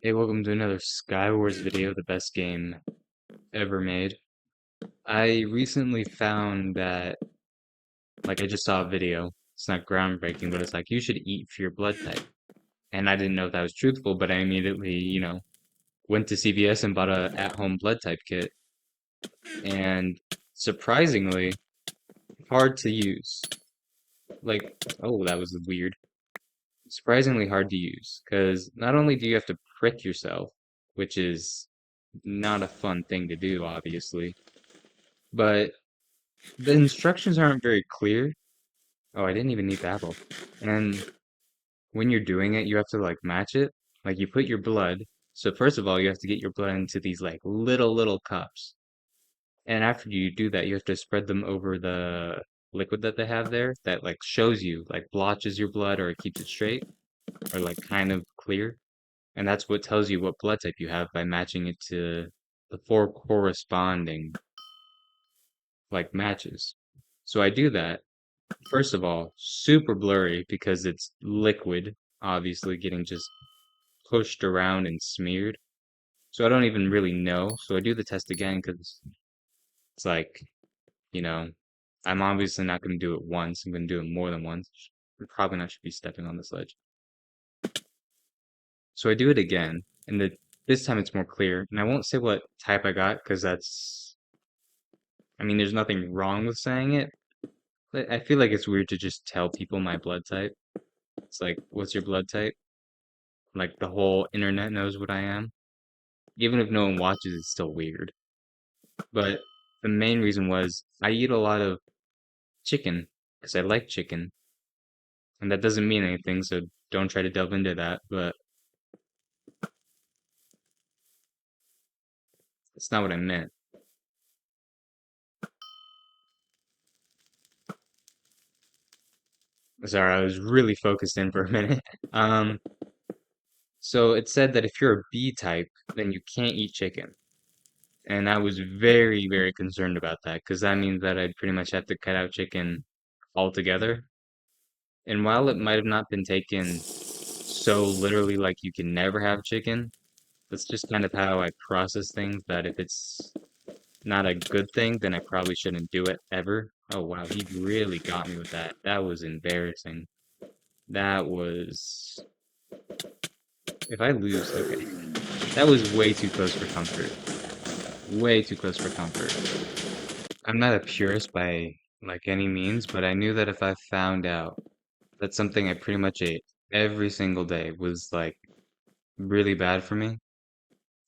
Hey, welcome to another Skywars video, the best game ever made. I recently found that, I just saw a video. It's not groundbreaking, but it's like, you should eat for your blood type. And I didn't know if that was truthful, but I immediately, went to CVS and bought a at-home blood type kit. And surprisingly, hard to use. Oh, that was weird. Surprisingly hard to use, because not only do you have to prick yourself, which is not a fun thing to do, obviously, but the instructions aren't very clear. Oh, I didn't even need the apple. And when you're doing it, you have to match it. Like you put your blood. So first of all, you have to get your blood into these little cups. And after you do that, you have to spread them over the liquid that they have there that shows you, blotches your blood or it keeps it straight or kind of clear. And that's what tells you what blood type you have by matching it to the four corresponding matches. So I do that. First of all, super blurry because it's liquid, obviously getting just pushed around and smeared. So I don't even really know. So I do the test again because it's you know, I'm obviously not going to do it once. I'm going to do it more than once. I'm probably not should be stepping on the sledge. So I do it again, and this time it's more clear. And I won't say what type I got because I mean, there's nothing wrong with saying it. But I feel like it's weird to just tell people my blood type. It's like, what's your blood type? Like the whole internet knows what I am. Even if no one watches, it's still weird. But the main reason was I eat a lot of chicken because I like chicken. And that doesn't mean anything, so don't try to delve into that. But it's not what I meant. Sorry, I was really focused in for a minute. Um, so it said that if you're a B type, then you can't eat chicken. And I was very, very concerned about that because that means that I'd pretty much have to cut out chicken altogether. And while it might have not been taken so literally like you can never have chicken, that's just kind of how I process things, that if it's not a good thing, then I probably shouldn't do it ever. Oh wow, he really got me with that. That was embarrassing. That was... If I lose, okay. That was way too close for comfort. Way too close for comfort. I'm not a purist by any means, but I knew that if I found out that something I pretty much ate every single day was really bad for me,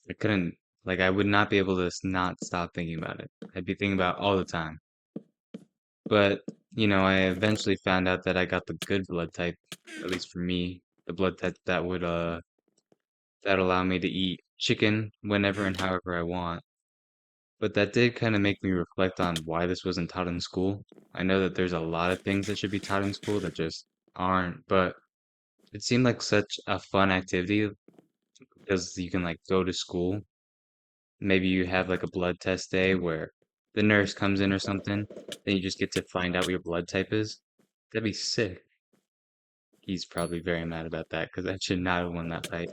I couldn't, I would not be able to not stop thinking about it. I'd be thinking about it all the time. But, I eventually found out that I got the good blood type, at least for me, the blood type that would, that allow me to eat chicken whenever and however I want. But that did kind of make me reflect on why this wasn't taught in school. I know that there's a lot of things that should be taught in school that just aren't, but it seemed like such a fun activity because you can go to school. Maybe you have a blood test day where the nurse comes in or something, then you just get to find out what your blood type is. That'd be sick. He's probably very mad about that because I should not have won that fight.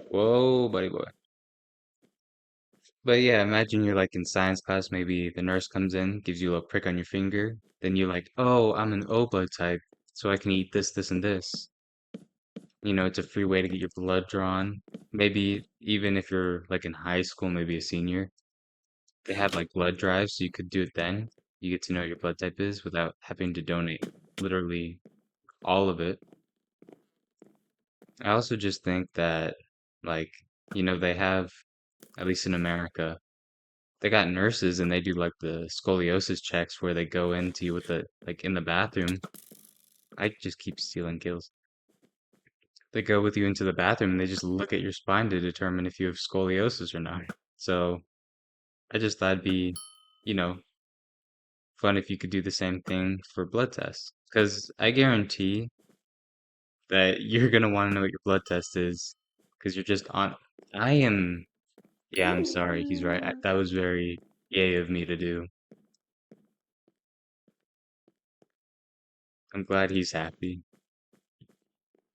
Whoa, buddy boy. But yeah, imagine you're in science class, maybe the nurse comes in, gives you a little prick on your finger, then you're like, oh, I'm an O blood type, so I can eat this, this, and this. It's a free way to get your blood drawn. Maybe even if you're in high school, maybe a senior, they have blood drives, so you could do it then. You get to know your blood type is without having to donate literally all of it. I also just think that, like, they have, at least in America, they got nurses and they do the scoliosis checks where they go into you with in the bathroom. I just keep stealing kills. They go with you into the bathroom and they just look at your spine to determine if you have scoliosis or not. So I just thought it'd be, you know, fun if you could do the same thing for blood tests. Because I guarantee that you're gonna want to know what your blood test is. Because you're just on. I am. Yeah, I'm sorry. He's right. That was very yay of me to do. I'm glad he's happy.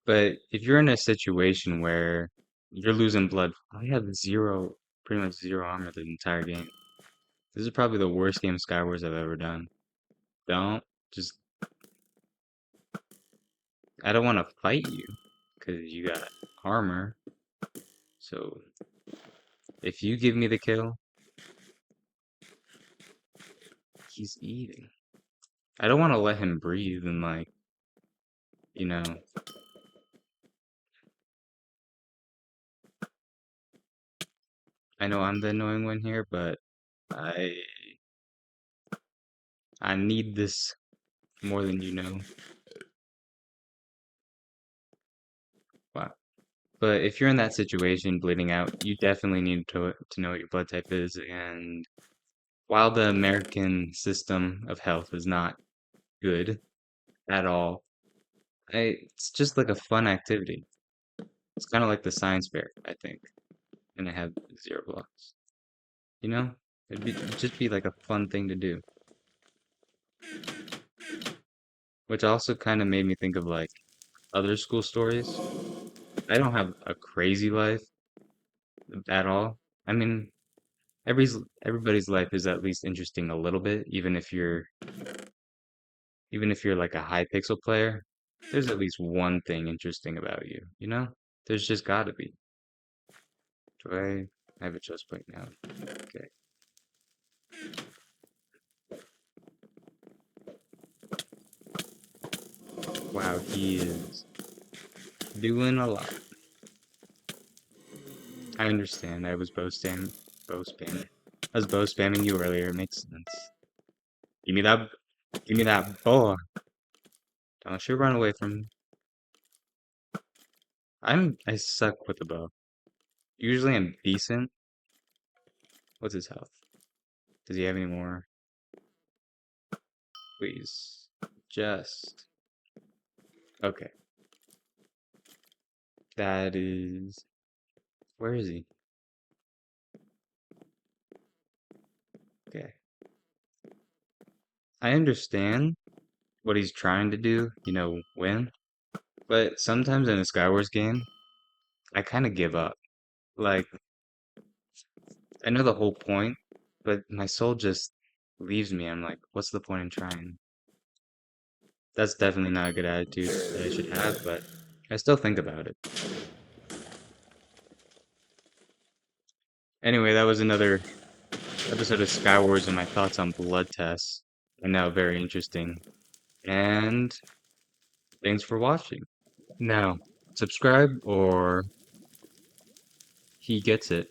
But if you're in a situation where You're losing blood. I have zero, pretty much zero armor the entire game. This is probably the worst game of Skywars I've ever done. Don't just. I don't want to fight you because you got armor. So if you give me the kill, he's eating. I don't want to let him breathe and like, you know, I know I'm the annoying one here, but I I need this more than you know. Wow. But if you're in that situation, bleeding out, you definitely need to know what your blood type is. And while the American system of health is not good at all, it's just like a fun activity. It's kind of like the science fair, I think, and I have zero blocks. You know, it'd just be like a fun thing to do, which also kind of made me think of like other school stories. I don't have a crazy life at all. I mean, everybody's life is at least interesting a little bit, even if you're like a high pixel player. There's at least one thing interesting about you, you know? There's just gotta be. Do I have a chest plate now? Okay. Wow, he is doing a lot. I understand. I was bow spamming. I was bow spamming you earlier. It makes sense. Give me that, give me that bow. Don't you run away from me. I suck with the bow. Usually I'm decent. What's his health? Does he have any more? Please. Just. Okay. That is. Where is he? Okay. I understand what he's trying to do, win. But sometimes in a Skywars game, I kind of give up. Like, I know the whole point, but my soul just leaves me. I'm like, what's the point in trying? That's definitely not a good attitude that I should have, but I still think about it. Anyway, that was another episode of Skywars and my thoughts on blood tests. And now very interesting. And thanks for watching. Now, subscribe or he gets it.